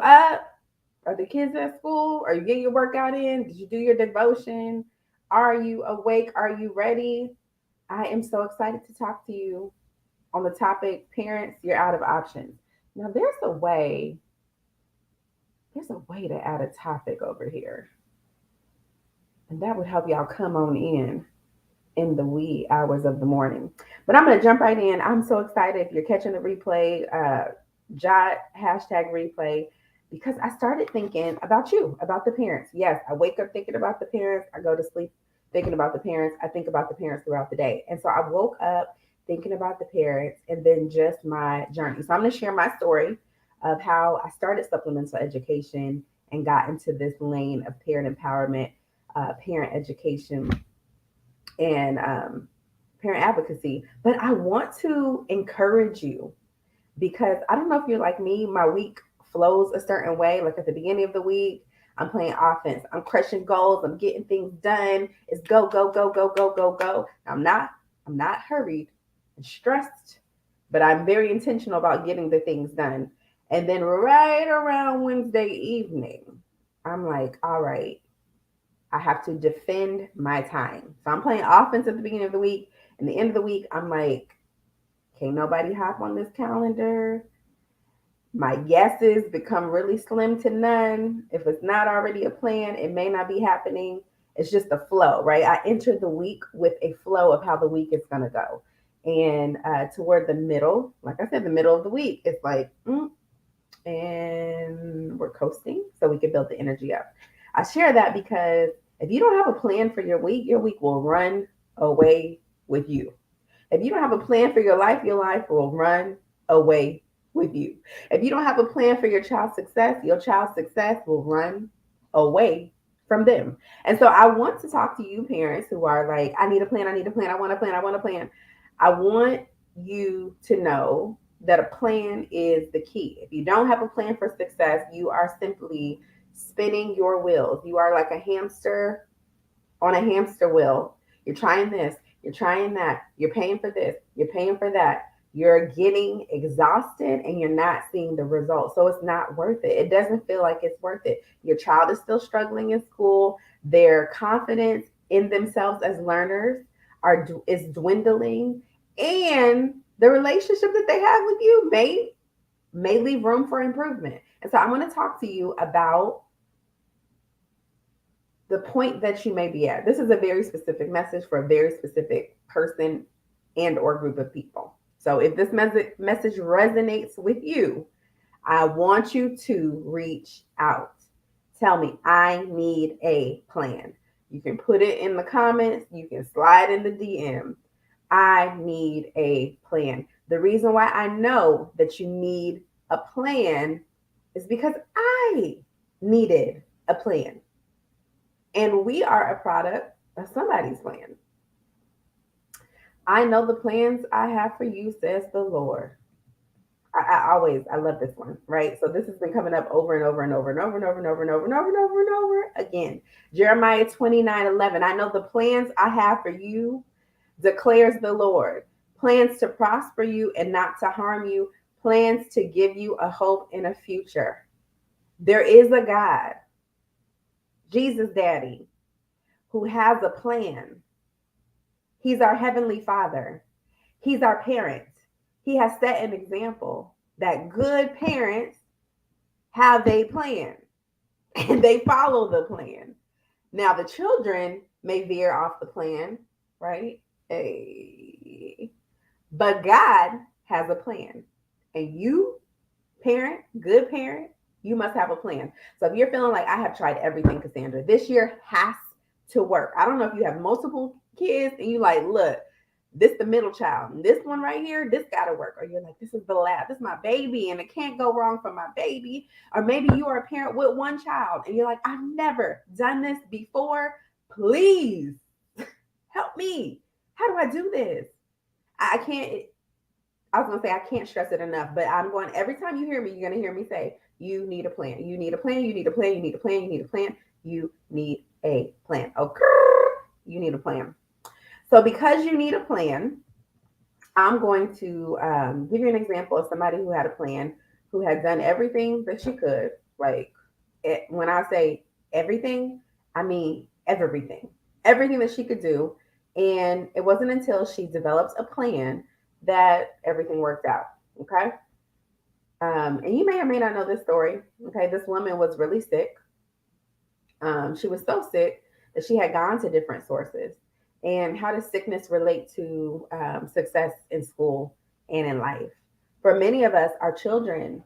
Up? Are the kids at school? Are you getting your workout in? Did you do your devotion? Are you awake? Are you ready? I am so excited to talk to you on the topic parents, you're out of options. Now there's a way to add a topic over here. And that would help y'all come on in the wee hours of the morning. But I'm gonna jump right in. I'm so excited. If you're catching the replay, jot hashtag replay because I started thinking about you, about the parents. Yes, I wake up thinking about the parents. I go to sleep thinking about the parents. I think about the parents throughout the day. And so I woke up thinking about the parents and then just my journey. So I'm going to share my story of how I started supplemental education and got into this lane of parent empowerment, parent education, and parent advocacy. But I want to encourage you because I don't know if you're like me, my week flows a certain way. Like at the beginning of the week, I'm playing offense. I'm crushing goals. I'm getting things done. It's go, go, go, go, go, go, go. I'm not hurried and stressed, but I'm very intentional about getting the things done. And then right around Wednesday evening, I'm like, all right, I have to defend my time. So I'm playing offense at the beginning of the week. And the end of the week, I'm like, can't nobody hop on this calendar. My guesses become really slim to none. If it's not already a plan, it may not be happening. It's just a flow, right? I enter the week with a flow of how the week is going to go. And toward the middle, like I said, the middle of the week, it's like, and we're coasting so we can build the energy up. I share that because if you don't have a plan for your week will run away with you. If you don't have a plan for your life will run away with you. If you don't have a plan for your child's success will run away from them. And so I want to talk to you parents who are like, I need a plan, I need a plan, I want a plan, I want a plan. I want you to know that a plan is the key. If you don't have a plan for success, you are simply spinning your wheels. You are like a hamster on a hamster wheel. You're trying this, you're trying that, you're paying for this, you're paying for that. You're getting exhausted and you're not seeing the results. So it's not worth it. It doesn't feel like it's worth it. Your child is still struggling in school. Their confidence in themselves as learners is dwindling, and the relationship that they have with you may leave room for improvement. And so I'm going to talk to you about the point that you may be at. This is a very specific message for a very specific person and or group of people. So if this message resonates with you, I want you to reach out. Tell me, I need a plan. You can put it in the comments, you can slide in the DM. I need a plan. The reason why I know that you need a plan is because I needed a plan. And we are a product of somebody's plan. I know the plans I have for you, says the Lord. I love this one, right? So this has been coming up over and over and over and over and over and over and over and over and over and over again. Jeremiah 29:11. I know the plans I have for you, declares the Lord. Plans to prosper you and not to harm you, plans to give you a hope in a future. There is a God, Jesus Daddy, who has a plan. He's our Heavenly Father. He's our parent. He has set an example that good parents have a plan and they follow the plan. Now, the children may veer off the plan, right? Hey. But God has a plan. And you, parent, good parent, you must have a plan. So if you're feeling like I have tried everything, Cassandra, this year has to work. I don't know if you have multiple kids and you like, look, this the middle child. And this one right here, this gotta work. Or you're like, this is the last, this is my baby, and it can't go wrong for my baby. Or maybe you are a parent with one child and you're like, I've never done this before. Please help me. How do I do this? I can't. I was gonna say I can't stress it enough, but I'm going every time you hear me, you're gonna hear me say, you need a plan. You need a plan, you need a plan, you need a plan, you need a plan, you need a plan. Okay. You need a plan. So because you need a plan, I'm going to give you an example of somebody who had a plan, who had done everything that she could. Like when I say everything, I mean everything, everything that she could do. And it wasn't until she developed a plan that everything worked out. Okay. And you may or may not know this story. Okay. This woman was really sick. She was so sick that she had gone to different sources. And how does sickness relate to success in school and in life? For many of us, our children,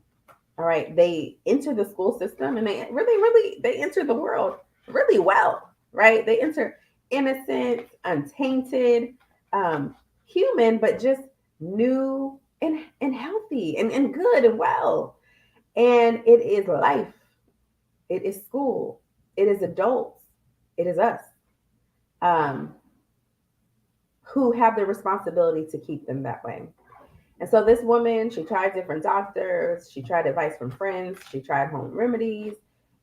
all right, they enter the school system and they really, they enter the world really well, right? They enter innocent, untainted, human, but just new and healthy and good and well. And it is life, it is school, it is adults, it is us, um, who have the responsibility to keep them that way. And so this woman, she tried different doctors, she tried advice from friends, she tried home remedies,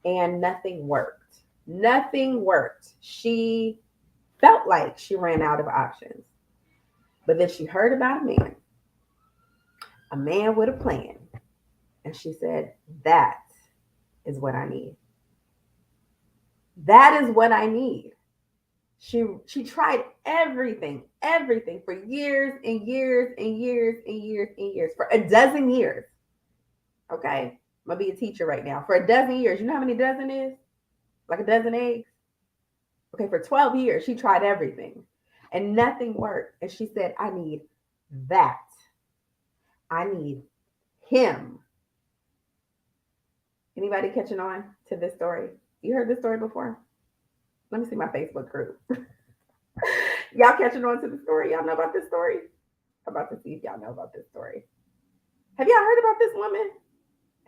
and nothing worked. Nothing worked. She felt like she ran out of options. But then she heard about a man with a plan. And she said, that is what I need. That is what I need. She tried everything for years and years and years and years and years, for a dozen years. Okay. I'm gonna be a teacher right now. For a dozen years. You know how many dozen is? Like a dozen eggs? Okay, for 12 years, she tried everything and nothing worked. And she said, I need that. I need him. Anybody catching on to this story? You heard this story before? Let me see my Facebook group. Y'all catching on to the story? Y'all know about this story? I'm about to see if y'all know about this story. Have y'all heard about this woman?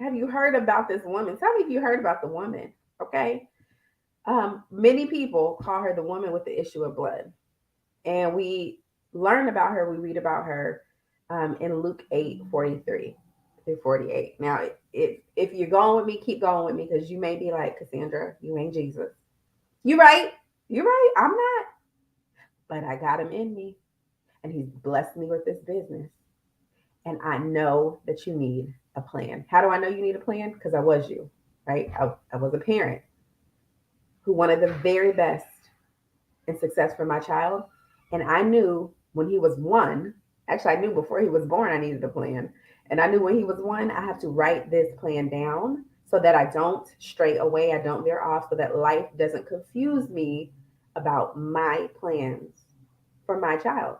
Have you heard about this woman? Tell me if you heard about the woman. Okay. Many people call her the woman with the issue of blood. And we learn about her, we read about her in Luke 8:43 through 48. Now, if you're going with me, keep going with me because you may be like, Cassandra, you ain't Jesus. You're right. You're right. I'm not. But I got him in me and he's blessed me with this business. And I know that you need a plan. How do I know you need a plan? Because I was you, right? I was a parent who wanted the very best and success for my child. And I knew when he was one, actually, I knew before he was born, I needed a plan. And I knew when he was one, I have to write this plan down so that I don't stray away, I don't veer off, so that life doesn't confuse me about my plans for my child.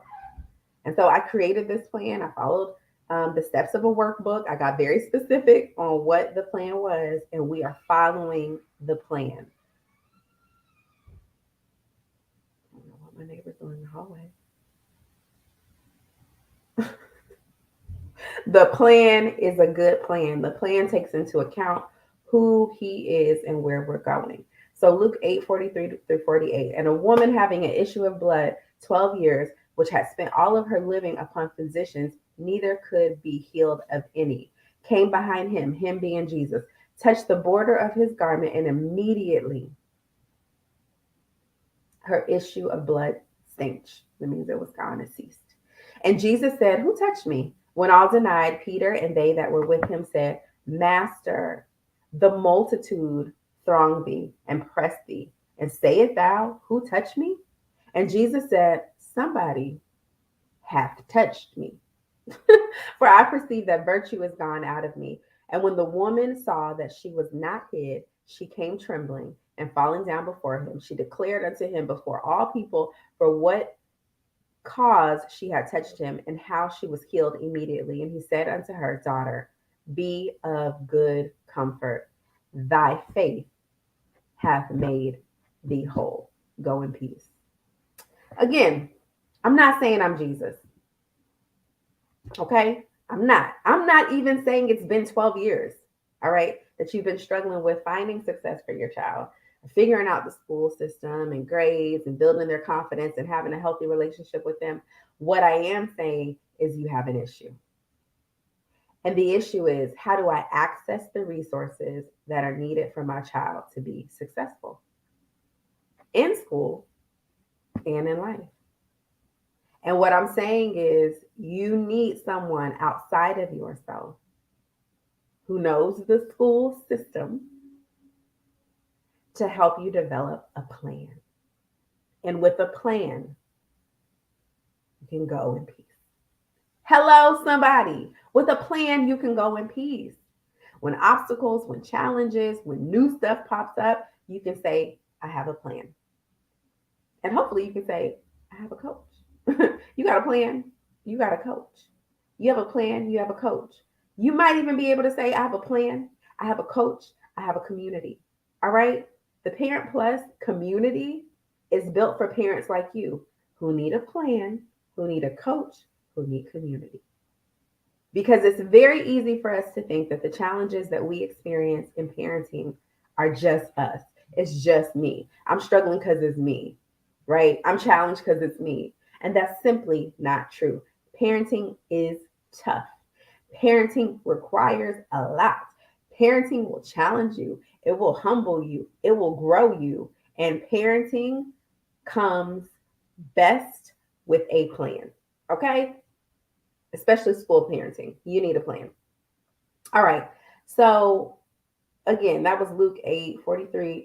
And so I created this plan. I followed the steps of a workbook. I got very specific on what the plan was, and we are following the plan. I don't know what my neighbor's doing in the hallway. The plan is a good plan. The plan takes into account who he is and where we're going. So Luke 8:43 through 48. And a woman having an issue of blood 12 years, which had spent all of her living upon physicians, neither could be healed of any, came behind him being Jesus, touched the border of his garment, and immediately her issue of blood stanch. That means it was gone and ceased. And Jesus said, who touched me? When all denied, Peter and they that were with him said, Master, the multitude throng thee and press thee. And sayest thou, who touched me? And Jesus said, somebody hath touched me. For I perceive that virtue is gone out of me. And when the woman saw that she was not hid, she came trembling and falling down before him. She declared unto him before all people for what cause she had touched him and how she was healed immediately. And he said unto her, Daughter, be of good comfort. Thy faith hath made thee whole. Go in peace. Again, I'm not saying I'm Jesus. Okay? I'm not. I'm not even saying it's been 12 years, all right, that you've been struggling with finding success for your child, figuring out the school system and grades and building their confidence and having a healthy relationship with them. What I am saying is you have an issue. And the issue is, how do I access the resources that are needed for my child to be successful in school and in life? And what I'm saying is, you need someone outside of yourself who knows the school system to help you develop a plan. And with a plan, you can go in peace. Hello, somebody. With a plan, you can go in peace. When obstacles, when challenges, when new stuff pops up, you can say, I have a plan. And hopefully you can say, I have a coach. You got a plan, you got a coach. You have a plan, you have a coach. You might even be able to say, I have a plan, I have a coach, I have a community. All right? The Parent Plus community is built for parents like you who need a plan, who need a coach, who need community. Because it's very easy for us to think that the challenges that we experience in parenting are just us. It's just me. I'm struggling because it's me, right? I'm challenged because it's me. And that's simply not true. Parenting is tough. Parenting requires a lot. Parenting will challenge you, it will humble you, it will grow you. And parenting comes best with a plan. Okay? Especially school parenting. You need a plan. All right. So again, that was Luke 8, 43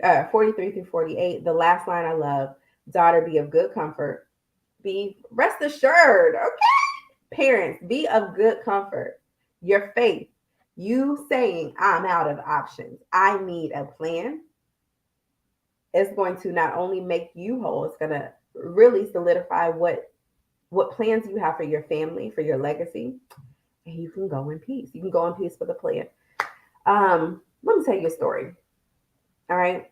through 48. The last line I love, daughter, be of good comfort. Be rest assured. Okay. Parents, be of good comfort. Your faith, you saying, I'm out of options. I need a plan. It's going to not only make you whole, it's going to really solidify what plans you have for your family, for your legacy, and you can go in peace. You can go in peace with a plan. Let me tell you a story. All right.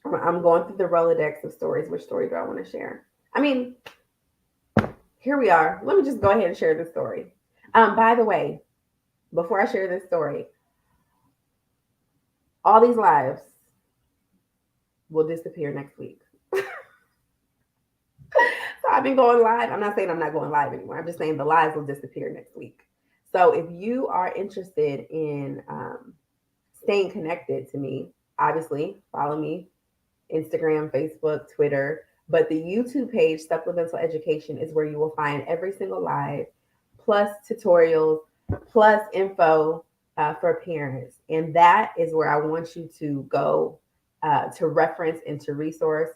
I'm going through the Rolodex of stories. Which story do I want to share? I mean, here we are. Let me just go ahead and share this story. By the way, before I share this story, all these lives will disappear next week. So I've been going live. I'm not saying I'm not going live anymore. I'm just saying the lives will disappear next week. So if you are interested in staying connected to me, obviously follow me Instagram, Facebook, Twitter. But the YouTube page, Supplemental Education, is where you will find every single live, plus tutorials, plus info for parents. And that is where I want you to go to reference and to resource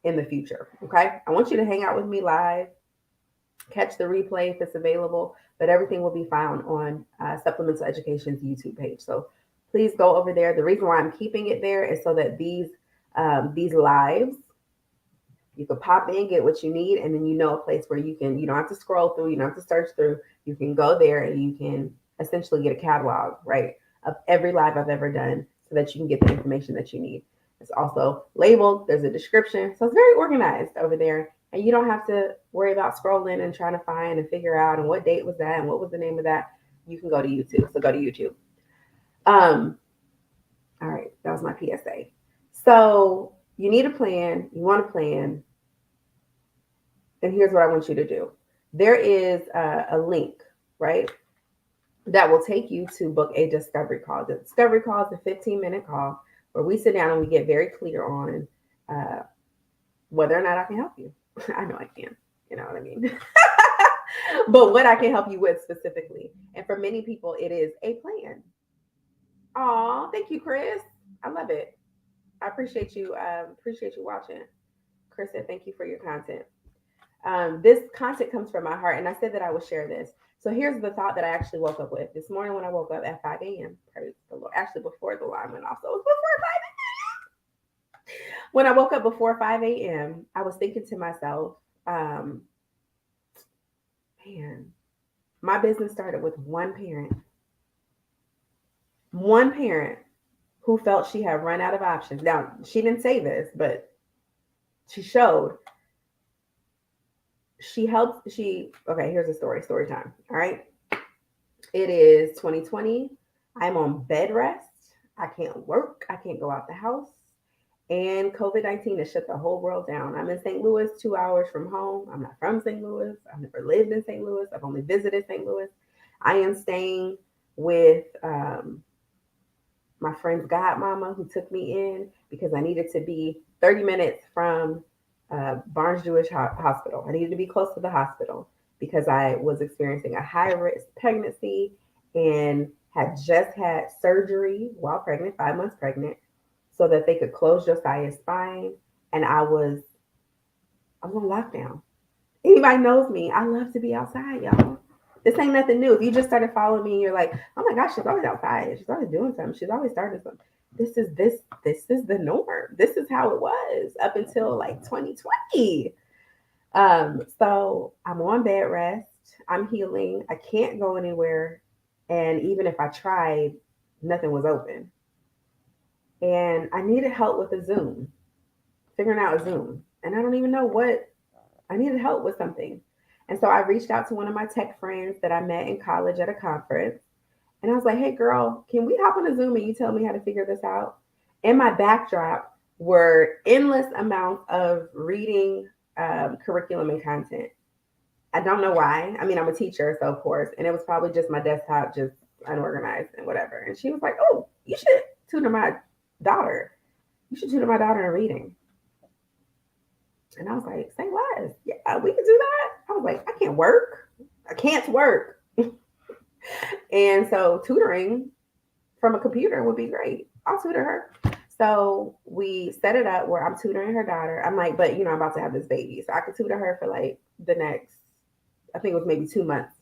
in the future. Okay. I want you to hang out with me live, catch the replay if it's available, but everything will be found on Supplemental Education's YouTube page. So please go over there. The reason why I'm keeping it there is so that these lives, you can pop in, get what you need, and then you know a place where you don't have to scroll through, you don't have to search through. You can go there and you can essentially get a catalog, right, of every live I've ever done so that you can get the information that you need. It's also labeled, there's a description. So it's very organized over there. And you don't have to worry about scrolling and trying to find and figure out and what date was that and what was the name of that. You can go to YouTube. So go to YouTube. All right, that was my PSA. So you need a plan, you want a plan, and here's what I want you to do. There is a link, right, that will take you to book a discovery call. The discovery call is a 15-minute call where we sit down and we get very clear on whether or not I can help you. I know I can, you know what I mean? But what I can help you with specifically. And for many people, it is a plan. Aw, thank you, Chris. I love it. I appreciate you watching. Chris said, thank you for your content. This content comes from my heart, and I said that I would share this. So here's the thought that I actually woke up with this morning when I woke up at 5 a.m. Praise the Lord. Actually, before the alarm went off. So it was before 5 a.m. When I woke up before 5 a.m., I was thinking to myself, man, my business started with one parent. One parent who felt she had run out of options. Now, she didn't say this, but she showed. Okay, here's a story time. All right. It is 2020. I'm on bed rest. I can't work. I can't go out the house. And COVID-19 has shut the whole world down. I'm in St. Louis, 2 hours from home. I'm not from St. Louis. I've never lived in St. Louis. I've only visited St. Louis. I am staying with my friend's godmama who took me in because I needed to be 30 minutes from Barnes Jewish Hospital. I needed to be close to the hospital. because I was experiencing a high risk pregnancy and had just had surgery while pregnant, 5 months pregnant, so that they could close Josiah's spine. And I was on lockdown. Anybody knows me, I love to be outside, y'all. This ain't nothing new. If you just started following me and you're like, oh my gosh, she's always outside. She's always doing something. She's always starting something. This is the norm. This is how it was up until like 2020. So I'm on bed rest. I'm healing. I can't go anywhere. And even if I tried, nothing was open. And I needed help with a Zoom, figuring out a Zoom. And I don't even know what I needed help with something. And so I reached out to one of my tech friends that I met in college at a conference. And I was like, hey, girl, can we hop on a Zoom and you tell me how to figure this out? In my backdrop were endless amounts of reading curriculum and content. I don't know why. I mean, I'm a teacher, so of course. And it was probably just my desktop, just unorganized and whatever. And she was like, oh, you should tutor my daughter. You should tutor my daughter in reading. And I was like, say less. Yeah, we could do that. I was like, I can't work. I can't work. And so tutoring from a computer would be great. I'll tutor her. So we set it up where I'm tutoring her daughter. I'm like, but I'm about to have this baby. So I could tutor her for like the next, I think it was maybe 2 months.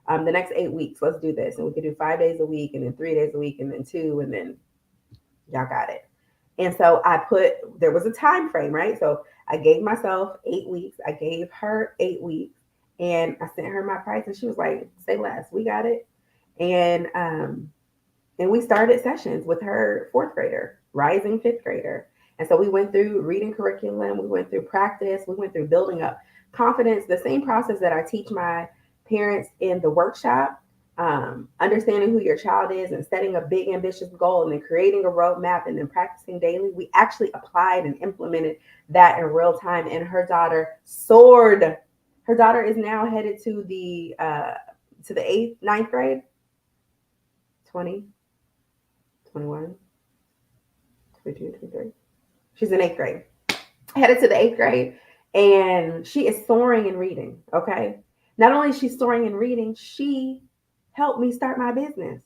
The next 8 weeks, let's do this. And we could do 5 days a week and then 3 days a week and then two, and then y'all got it. And so there was a time frame, right? So I gave myself 8 weeks. I gave her 8 weeks, and I sent her my price, and she was like, say less, we got it. And we started sessions with her fourth grader, rising fifth grader. And so we went through reading curriculum, we went through practice, we went through building up confidence, the same process that I teach my parents in the workshop. Understanding who your child is and setting a big ambitious goal and then creating a roadmap and then practicing daily. We actually applied and implemented that in real time, and her daughter soared. Her daughter is now headed to the eighth, ninth grade. 20, 21, 22, 23. She's in eighth grade. Headed to the eighth grade, and she is soaring in reading. Okay. Not only is she soaring in reading, she helped me start my business.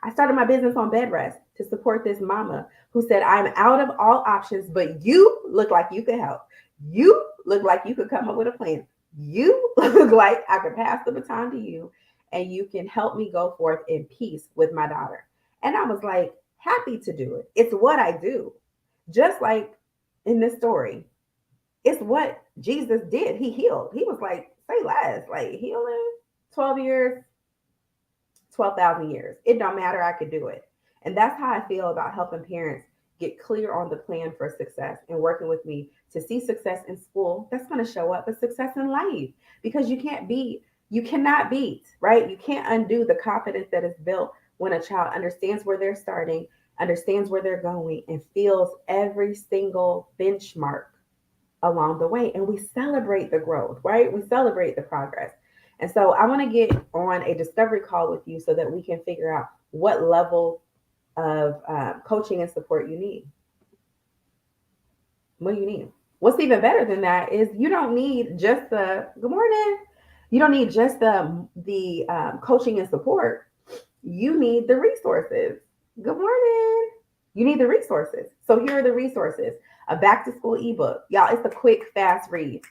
I started my business on bed rest to support this mama who said, I'm out of all options, but you look like you could help. You look like you could come up with a plan. You look like I could pass the baton to you and you can help me go forth in peace with my daughter. And I was like, happy to do it. It's what I do. Just like in this story, it's what Jesus did. He healed. He was like, say less, like healing 12 years, 12,000 years. It don't matter. I could do it. And that's how I feel about helping parents get clear on the plan for success and working with me to see success in school. That's going to show up as success in life, because you cannot beat, right? You can't undo the confidence that is built when a child understands where they're starting, understands where they're going, and feels every single benchmark along the way. And we celebrate the growth, right? We celebrate the progress. And so I want to get on a discovery call with you so that we can figure out what level of coaching and support you need. What do you need? What's even better than that is you don't need just the good morning. You don't need just the coaching and support. You need the resources. Good morning. You need the resources. So here are the resources. A back to school ebook. Y'all, it's a quick, fast read.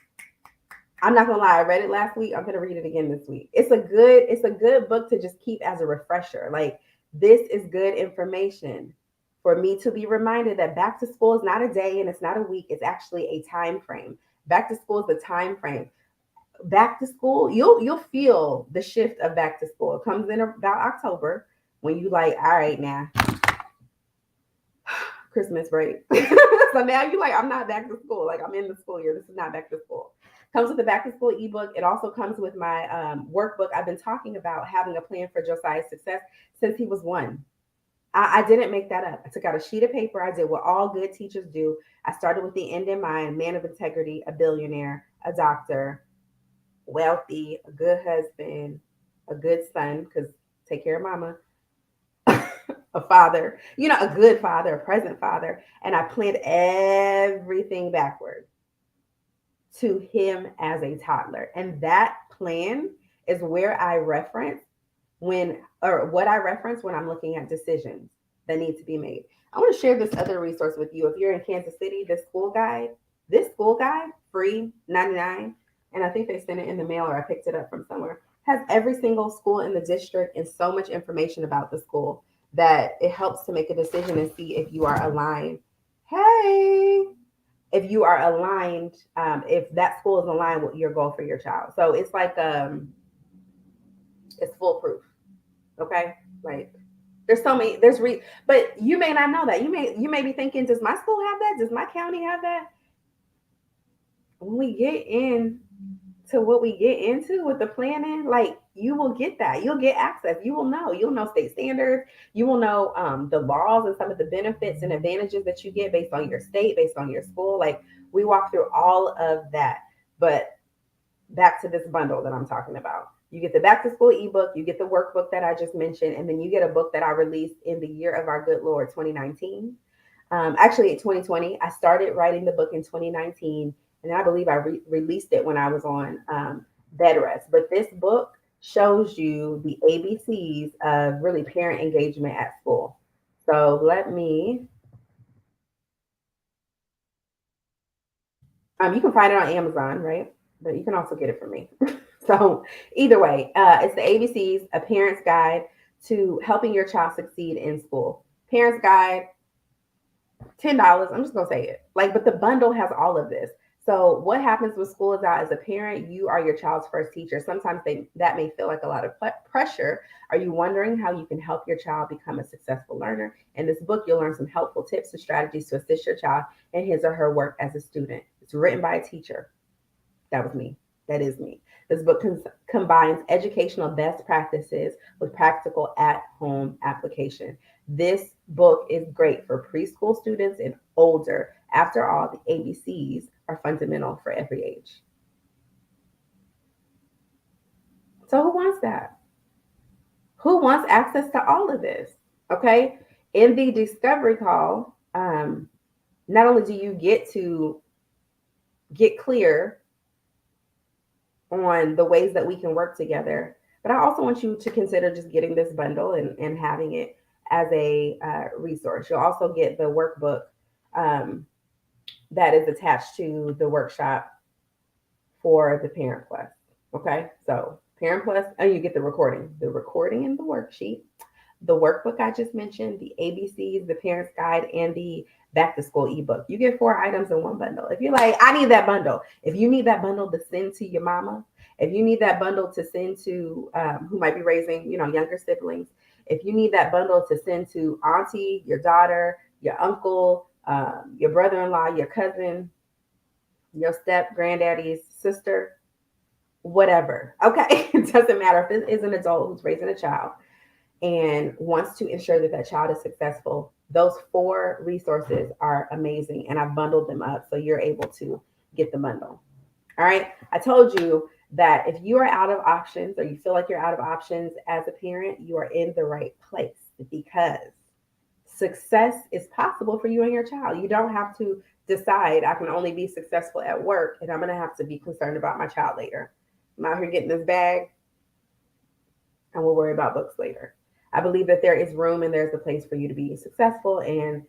I'm not gonna lie, I read it last week. I'm gonna read it again this week. It's a good book to just keep as a refresher. Like, this is good information for me to be reminded that back to school is not a day and it's not a week. It's actually a time frame. Back to school is the time frame. Back to school, you'll feel the shift of back to school. It comes in about October when you like, all right, now Christmas break. So now you like, I'm not back to school. Like, I'm in the school year. This is not back to school. Comes with the back to school ebook. It also comes with my workbook. I've been talking about having a plan for Josiah's success since he was 1. I didn't make that up. I took out a sheet of paper. I did what all good teachers do. I started with the end in mind: man of integrity, a billionaire, a doctor, wealthy, a good husband, a good son, because take care of mama, a father, a good father, a present father. And I planned everything backward to him as a toddler. And that plan is where I reference what I reference when I'm looking at decisions that need to be made. I want to share this other resource with you. If you're in Kansas City, this school guide, free 99, and I think they sent it in the mail or I picked it up from somewhere, has every single school in the district and so much information about the school that it helps to make a decision and see if you are aligned. Hey, if you are aligned, if that school is aligned with your goal for your child. So it's like it's foolproof. Okay, like there's so many but you may not know that. You may be thinking, does my school have that? Does my county have that? When we get in to what we get into with the planning, like you will get that. You'll get access. You'll know state standards. You will know the laws and some of the benefits and advantages that you get based on your state, based on your school. Like we walk through all of that. But back to this bundle that I'm talking about. You get the back to school ebook, you get the workbook that I just mentioned, and then you get a book that I released in the year of our good Lord, 2019. Actually, in 2020, I started writing the book in 2019, and I believe I released it when I was on bed rest. But this book shows you the ABCs of really parent engagement at school. So you can find it on Amazon, right? But you can also get it from me. So either way, it's the ABCs, a parent's guide to helping your child succeed in school. Parent's guide, $10. I'm just gonna say it. Like, but the bundle has all of this. So what happens when school is out as a parent? You are your child's first teacher. Sometimes that may feel like a lot of pressure. Are you wondering how you can help your child become a successful learner? In this book, you'll learn some helpful tips and strategies to assist your child in his or her work as a student. It's written by a teacher. That was me. That is me. This book combines educational best practices with practical at home application. This book is great for preschool students and older. After all, the ABCs are fundamental for every age. So, who wants that? Who wants access to all of this? Okay. In the discovery call, not only do you get to get clear on the ways that we can work together. But I also want you to consider just getting this bundle and having it as a resource. You'll also get the workbook um, that is attached to the workshop for the Parent Plus. Okay, so Parent Plus, and you get the recording and the worksheet, the workbook I just mentioned, the ABCs, the Parent's Guide, and the Back to School ebook. You get 4 items in one bundle. If you're like, I need that bundle. If you need that bundle to send to your mama, if you need that bundle to send to who might be raising, younger siblings, if you need that bundle to send to auntie, your daughter, your uncle, your brother-in-law, your cousin, your step granddaddy's sister, whatever. Okay, it doesn't matter if it is an adult who's raising a child and wants to ensure that that child is successful. Those 4 resources are amazing, and I've bundled them up so you're able to get the bundle. All right. I told you that if you are out of options or you feel like you're out of options as a parent, you are in the right place because success is possible for you and your child. You don't have to decide I can only be successful at work and I'm going to have to be concerned about my child later. I'm out here getting this bag and we'll worry about books later. I believe that there is room and there's a place for you to be successful and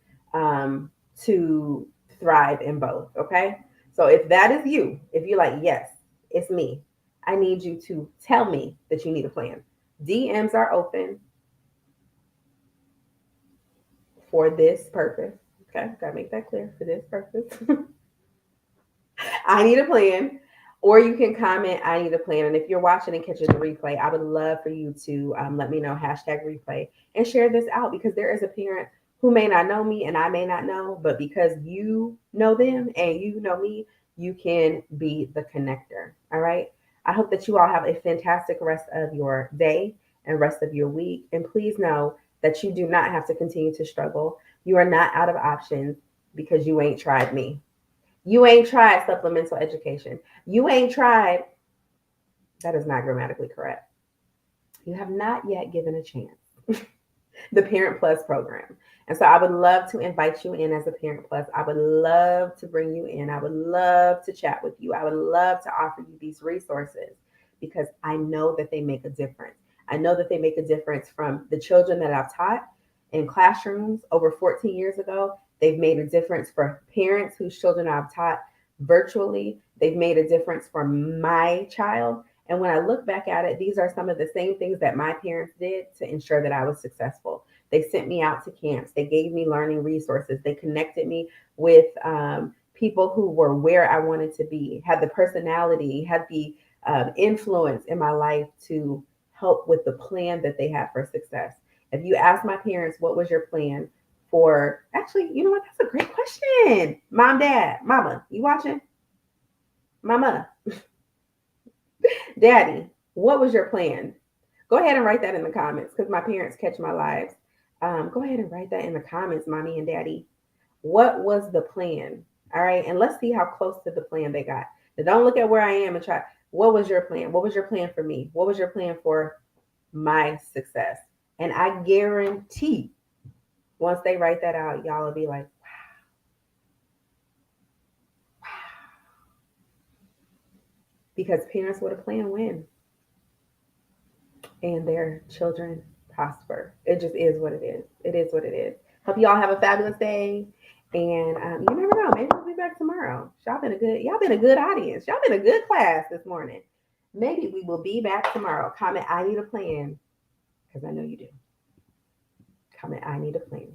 to thrive in both. Okay. So if that is you, if you're like, yes, it's me, I need you to tell me that you need a plan. DMs are open for this purpose. Okay. Gotta make that clear for this purpose. I need a plan. Or you can comment, I need a plan. And if you're watching and catching the replay, I would love for you to let me know, #replay, and share this out because there is a parent who may not know me and I may not know, but because you know them and you know me, you can be the connector. All right. I hope that you all have a fantastic rest of your day and rest of your week. And please know that you do not have to continue to struggle. You are not out of options because you ain't tried me. You ain't tried supplemental education. You ain't tried, that is not grammatically correct. You have not yet given a chance. The Parent Plus program. And so I would love to invite you in as a Parent Plus. I would love to bring you in. I would love to chat with you. I would love to offer you these resources because I know that they make a difference. I know that they make a difference from the children that I've taught in classrooms over 14 years ago. They've made a difference for parents whose children I've taught virtually. They've made a difference for my child. And when I look back at it, these are some of the same things that my parents did to ensure that I was successful. They sent me out to camps. They gave me learning resources. They connected me with people who were where I wanted to be, had the personality, had the influence in my life to help with the plan that they had for success. If you ask my parents, what was your plan for, actually, you know what? That's a great question. Mom, dad, mama, you watching? Mama, daddy, what was your plan? Go ahead and write that in the comments because my parents catch my lives. Go ahead and write that in the comments, mommy and daddy. What was the plan? All right. And let's see how close to the plan they got. Now, don't look at where I am and try. What was your plan? What was your plan for me? What was your plan for my success? And I guarantee once they write that out, y'all will be like, because parents with a plan win and their children prosper. It just is what it is. It is what it is. Hope y'all have a fabulous day. And you never know, maybe we'll be back tomorrow. Y'all been a good audience. Y'all been a good class this morning. Maybe we will be back tomorrow. Comment, I need a plan, because I know you do. Comment, I need a plan.